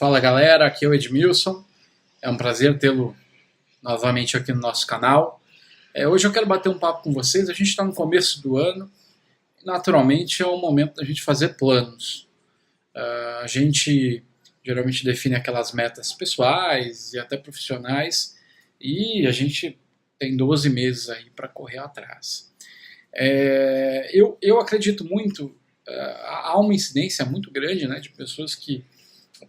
Fala galera, aqui é o Edmilson, é um prazer tê-lo novamente aqui no nosso canal. Hoje eu quero bater um papo com vocês, a gente está no começo do ano, e naturalmente é o momento da gente fazer planos. A gente geralmente define aquelas metas pessoais e até profissionais, e a gente tem 12 meses aí para correr atrás. Eu acredito muito, há uma incidência muito grande, né, de pessoas que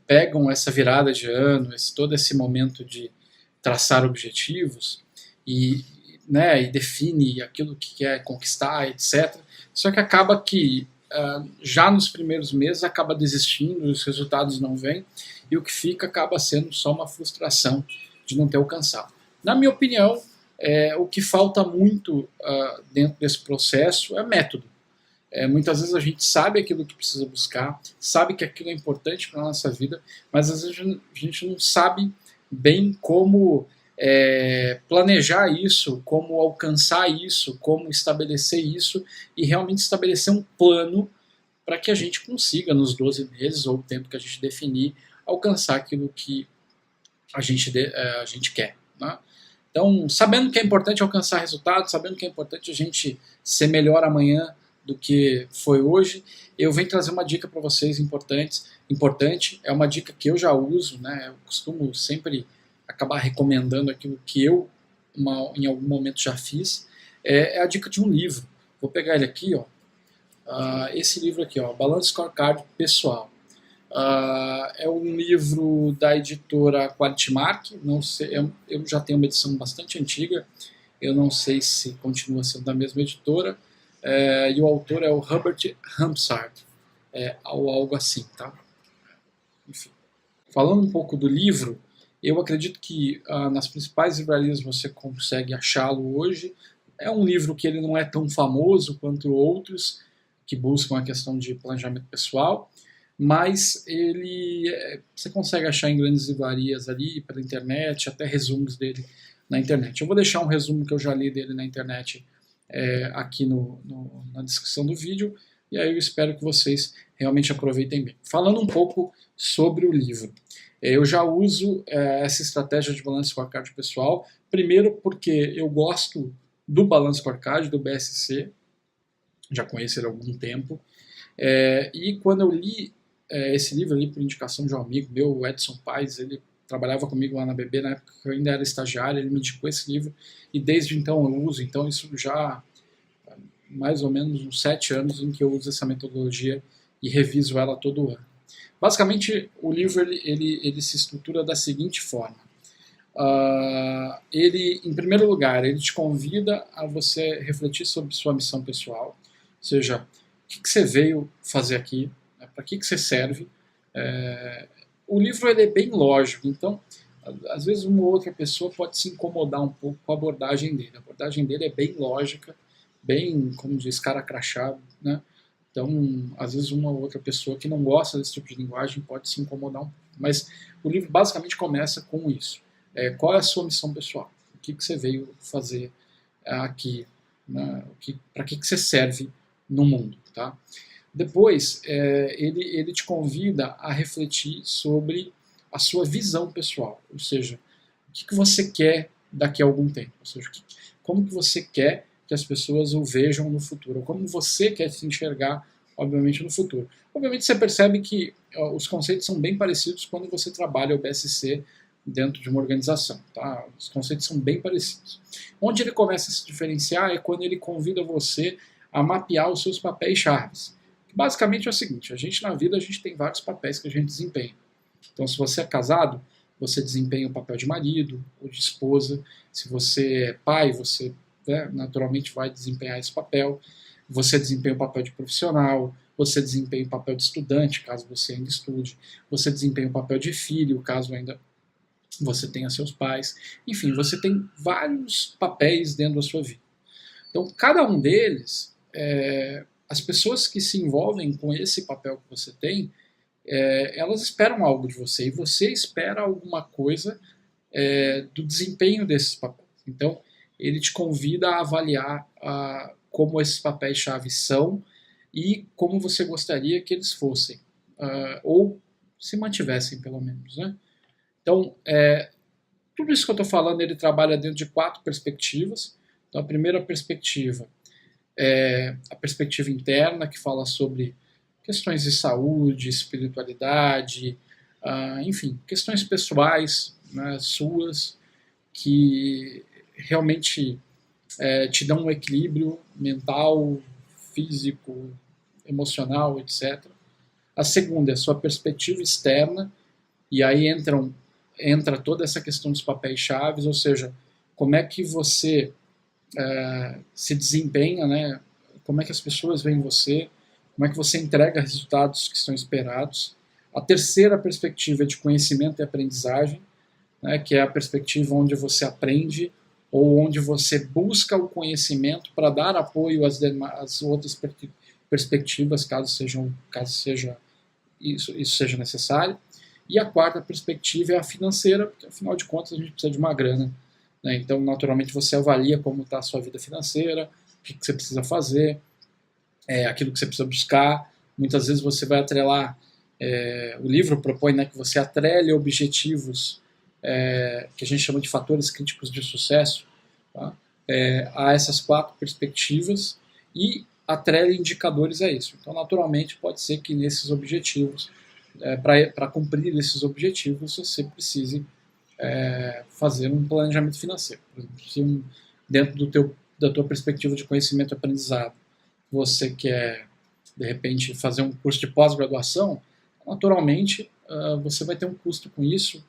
pegam essa virada de ano, todo esse momento de traçar objetivos e, e define aquilo que quer conquistar, etc. Só que acaba que já nos primeiros meses acaba desistindo, os resultados não vêm e o que fica acaba sendo só uma frustração de não ter alcançado. Na minha opinião, o que falta muito dentro desse processo é método. Muitas vezes a gente sabe aquilo que precisa buscar, sabe que aquilo é importante para a nossa vida, mas às vezes a gente não sabe bem como planejar isso, como alcançar isso, como estabelecer isso e realmente estabelecer um plano para que a gente consiga, nos 12 meses ou o tempo que a gente definir, alcançar aquilo que a gente quer. Né? Então, sabendo que é importante alcançar resultados, sabendo que é importante a gente ser melhor amanhã do que foi hoje, eu venho trazer uma dica para vocês importante, é uma dica que eu já uso, né? Eu costumo sempre acabar recomendando aquilo que eu em algum momento já fiz, é a dica de um livro. Vou pegar ele aqui, ó, esse livro aqui, ó, Balance Scorecard Pessoal. É um livro da editora Qualitymark, não sei, eu já tenho uma edição bastante antiga, eu não sei se continua sendo da mesma editora, e o autor é o Hubert Hansard, ou algo assim, tá? Enfim. Falando um pouco do livro, eu acredito que nas principais livrarias você consegue achá-lo hoje. É um livro que ele não é tão famoso quanto outros que buscam a questão de planejamento pessoal, mas você consegue achar em grandes livrarias ali, pela internet, até resumos dele na internet. Eu vou deixar um resumo que eu já li dele na internet aqui na descrição do vídeo, e aí eu espero que vocês realmente aproveitem bem. Falando um pouco sobre o livro, eu já uso essa estratégia de Balance Scorecard pessoal, primeiro porque eu gosto do Balance Scorecard, do BSC, já conheço ele há algum tempo, e quando eu li esse livro, eu li por indicação de um amigo meu, o Edson Paes, ele trabalhava comigo lá na BB, na época que eu ainda era estagiário, ele me indicou esse livro, e desde então eu uso, então isso já mais ou menos uns 7 anos em que eu uso essa metodologia e reviso ela todo ano. Basicamente, o livro ele se estrutura da seguinte forma. Em primeiro lugar, ele te convida a você refletir sobre sua missão pessoal, ou seja, o que você veio fazer aqui, né, para que você serve. O livro ele é bem lógico, então às vezes uma ou outra pessoa pode se incomodar um pouco com a abordagem dele. A abordagem dele é bem lógica, bem, como diz, cara crachado, né? Então, às vezes uma ou outra pessoa que não gosta desse tipo de linguagem pode se incomodar um pouco. Mas o livro basicamente começa com isso. Qual é a sua missão pessoal? O que você veio fazer aqui? Né? Para que você serve no mundo? Tá? Depois, ele te convida a refletir sobre a sua visão pessoal, ou seja, o que você quer daqui a algum tempo, ou seja, como que você quer que as pessoas o vejam no futuro, ou como você quer se enxergar, obviamente, no futuro. Obviamente você percebe que os conceitos são bem parecidos quando você trabalha o BSC dentro de uma organização, tá? Os conceitos são bem parecidos. Onde ele começa a se diferenciar é quando ele convida você a mapear os seus papéis-chaves. Basicamente é o seguinte, a gente na vida a gente tem vários papéis que a gente desempenha. Então se você é casado, você desempenha o papel de marido ou de esposa. Se você é pai, você naturalmente vai desempenhar esse papel. Você desempenha o papel de profissional, você desempenha o papel de estudante, caso você ainda estude. Você desempenha o papel de filho, caso ainda você tenha seus pais. Enfim, você tem vários papéis dentro da sua vida. Então cada um deles, as pessoas que se envolvem com esse papel que você tem, elas esperam algo de você e você espera alguma coisa do desempenho desses papéis. Então, ele te convida a avaliar como esses papéis-chave são e como você gostaria que eles fossem. Ou se mantivessem, pelo menos, né? Então, tudo isso que eu estou falando, ele trabalha dentro de 4 perspectivas. Então, a primeira perspectiva é a perspectiva interna, que fala sobre questões de saúde, espiritualidade, enfim, questões pessoais, né, suas, que realmente te dão um equilíbrio mental, físico, emocional, etc. A segunda é a sua perspectiva externa, e aí entra toda essa questão dos papéis chaves, ou seja, como é que você se desempenha, né? Como é que as pessoas veem você, como é que você entrega resultados que são esperados. A terceira perspectiva é de conhecimento e aprendizagem, né? Que é a perspectiva onde você aprende ou onde você busca o conhecimento para dar apoio às outras perspectivas, caso seja isso seja necessário. E a quarta perspectiva é a financeira, porque afinal de contas a gente precisa de uma grana, né? Então, naturalmente, você avalia como está a sua vida financeira, o que você precisa fazer, aquilo que você precisa buscar. Muitas vezes você vai atrelar, o livro propõe, né, que você atrele objetivos que a gente chama de fatores críticos de sucesso, tá? A essas 4 perspectivas e atrele indicadores a isso. Então, naturalmente, pode ser que nesses objetivos, para cumprir esses objetivos, você precise fazer um planejamento financeiro. Por exemplo, se dentro da tua perspectiva de conhecimento e aprendizado, você quer, de repente, fazer um curso de pós-graduação, naturalmente, você vai ter um custo com isso,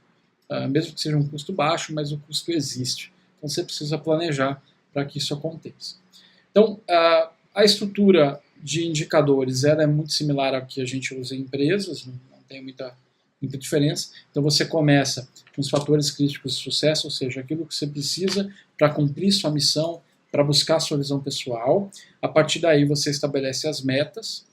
mesmo que seja um custo baixo, mas o custo existe. Então, você precisa planejar para que isso aconteça. Então, a estrutura de indicadores é muito similar ao que a gente usa em empresas, não tem muita diferença. Então, você começa com os fatores críticos de sucesso, ou seja, aquilo que você precisa para cumprir sua missão, para buscar sua visão pessoal. A partir daí, você estabelece as metas.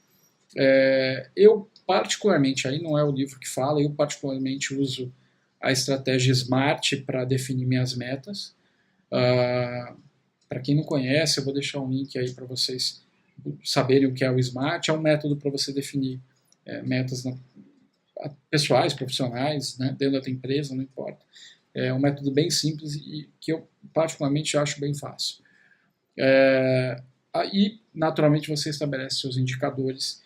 Eu, particularmente, aí não é o livro que fala, eu particularmente uso a estratégia SMART para definir minhas metas. Para quem não conhece, eu vou deixar um link aí para vocês saberem o que é o SMART. É um método para você definir metas pessoais, profissionais, né, dentro da tua empresa, não importa. É um método bem simples e que eu particularmente acho bem fácil. Aí, naturalmente, você estabelece seus indicadores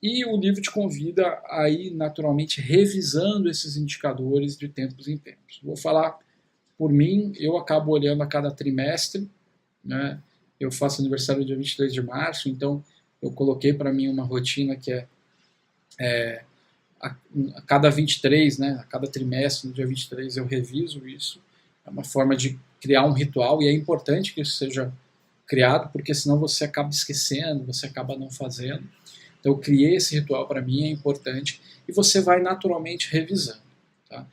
e o livro te convida a ir, naturalmente, revisando esses indicadores de tempos em tempos. Vou falar por mim, eu acabo olhando a cada trimestre, né? Eu faço aniversário dia 23 de março, então eu coloquei para mim uma rotina que a cada 23, né, a cada trimestre, no dia 23, eu reviso isso. É uma forma de criar um ritual e é importante que isso seja criado, porque senão você acaba esquecendo, você acaba não fazendo. Então eu criei esse ritual para mim, é importante, e você vai naturalmente revisando. Tá?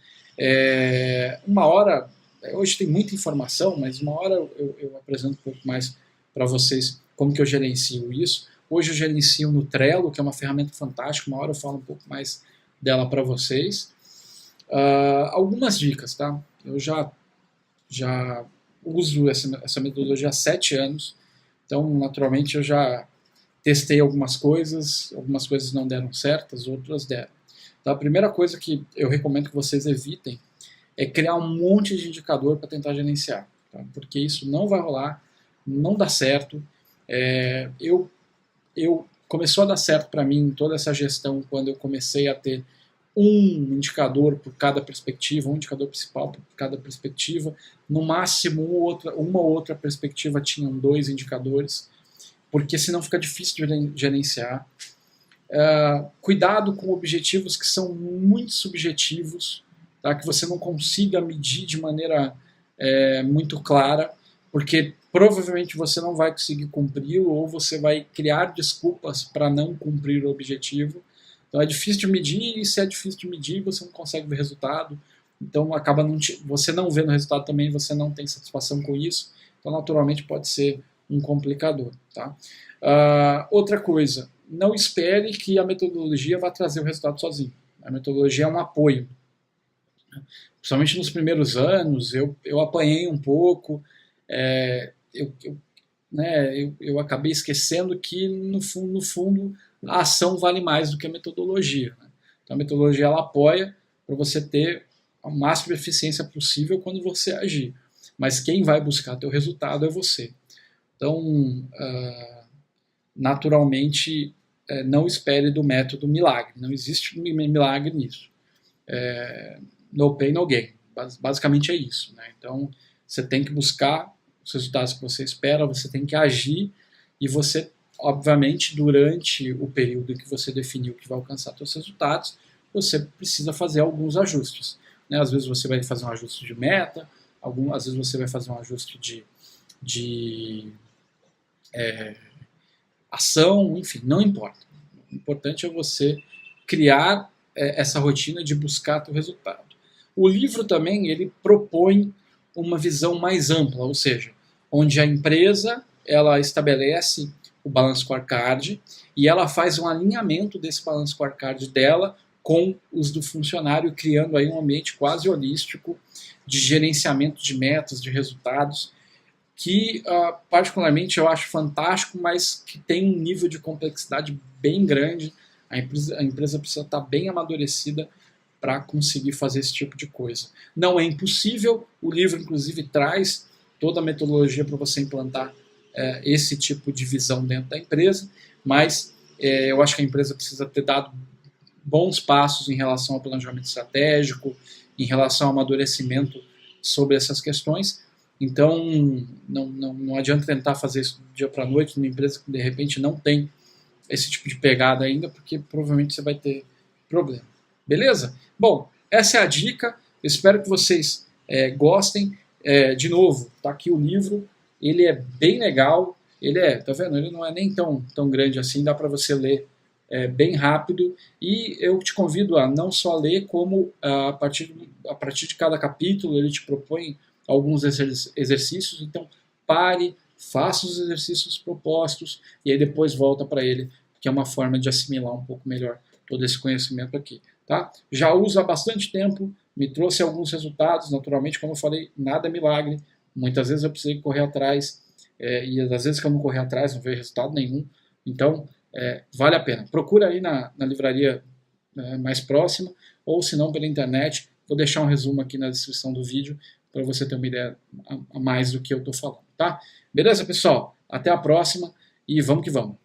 Uma hora, hoje tem muita informação, mas uma hora eu apresento um pouco mais para vocês como que eu gerencio isso. Hoje eu gerencio no Trello, que é uma ferramenta fantástica, uma hora eu falo um pouco mais dela para vocês. Algumas dicas, tá? Eu já uso essa metodologia há 7 anos, então naturalmente eu já testei algumas coisas não deram certas, outras deram. Então a primeira coisa que eu recomendo que vocês evitem é criar um monte de indicador para tentar gerenciar, tá? Porque isso não vai rolar, não dá certo. Começou a dar certo para mim toda essa gestão quando eu comecei a ter um indicador por cada perspectiva, um indicador principal por cada perspectiva. No máximo, uma ou outra perspectiva tinham 2 indicadores, porque senão fica difícil de gerenciar. Cuidado com objetivos que são muito subjetivos, tá? Que você não consiga medir de maneira muito clara, porque provavelmente você não vai conseguir cumprir ou você vai criar desculpas para não cumprir o objetivo. Então é difícil de medir, e se é difícil de medir, você não consegue ver resultado. Então acaba você não vendo resultado também, você não tem satisfação com isso. Então naturalmente pode ser um complicador. Tá? Outra coisa, não espere que a metodologia vá trazer o resultado sozinho. A metodologia é um apoio. Principalmente nos primeiros anos, eu apanhei um pouco, eu acabei esquecendo que, no fundo, a ação vale mais do que a metodologia. Né? Então a metodologia ela apoia para você ter a máxima eficiência possível quando você agir. Mas quem vai buscar teu resultado é você. Então, naturalmente, não espere do método milagre. Não existe milagre nisso. No pain, no gain. Basicamente é isso. Né? Então, você tem que buscar os resultados que você espera, você tem que agir e você, obviamente, durante o período em que você definiu que vai alcançar seus resultados, você precisa fazer alguns ajustes. Né? Às vezes você vai fazer um ajuste de meta, às vezes você vai fazer um ajuste de ação, enfim, não importa. O importante é você criar essa rotina de buscar o resultado. O livro também ele propõe uma visão mais ampla, ou seja, onde a empresa ela estabelece o Balance Scorecard e ela faz um alinhamento desse Balance Scorecard dela com os do funcionário, criando aí um ambiente quase holístico de gerenciamento de metas, de resultados, que particularmente eu acho fantástico, mas que tem um nível de complexidade bem grande. A empresa precisa estar bem amadurecida para conseguir fazer esse tipo de coisa. Não é impossível, o livro inclusive traz toda a metodologia para você implantar esse tipo de visão dentro da empresa, mas eu acho que a empresa precisa ter dado bons passos em relação ao planejamento estratégico, em relação ao amadurecimento sobre essas questões. Então, não adianta tentar fazer isso do dia para a noite numa empresa que de repente não tem esse tipo de pegada ainda, porque provavelmente você vai ter problema. Beleza? Bom, essa é a dica. Eu espero que vocês gostem. De novo, tá aqui o livro. Ele é bem legal. Tá vendo? Ele não é nem tão grande assim. Dá para você ler bem rápido. E eu te convido a não só ler, como a partir de cada capítulo ele te propõe alguns exercícios. Então, pare, faça os exercícios propostos e aí depois volta para ele, que é uma forma de assimilar um pouco melhor todo esse conhecimento aqui. Tá? Já uso há bastante tempo, me trouxe alguns resultados, naturalmente, como eu falei, nada é milagre, muitas vezes eu precisei correr atrás, e às vezes que eu não correr atrás não vejo resultado nenhum, então vale a pena. Procura aí na livraria mais próxima, ou se não pela internet, vou deixar um resumo aqui na descrição do vídeo, para você ter uma ideia a mais do que eu estou falando. Tá? Beleza, pessoal? Até a próxima e vamos que vamos.